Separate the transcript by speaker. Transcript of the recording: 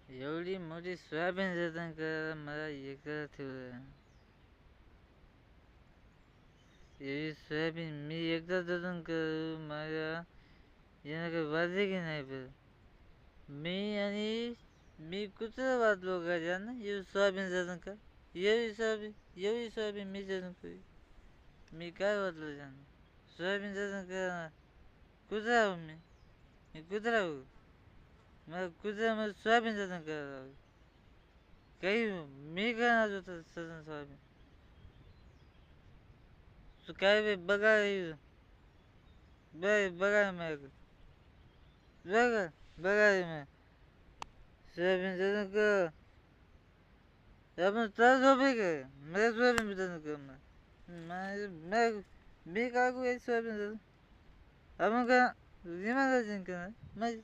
Speaker 1: एवढी मोठी सोयाबीन जतन करायला मला एकदा ठेवलं. एवढी सोयाबीन मी एकदा जतन करू माझ्या यानं काही वाजले की नाही बरं. मी कुठं वाचलो का ज्यानं एवढी सोयाबीन जतन कर. एवढी सोयाबीन मी जतन करू. मी काय वाचलो ज्यानं सोयाबीन जतन करणार. कुठं राहू मी कुठं राहू. मला कुठं मला सोयाबीन जतन करायला काही मी करणार होतं सजन सोयाबीन. तू काय बे बघा बघा माझ्याकडे बघा बघा मी सोयाबीन जतन कर. आपण त्रास होते का मला सोयाबीन जतन कर मग मी काय करू एक सोयाबीन जतन आपण का विमान करणार माझी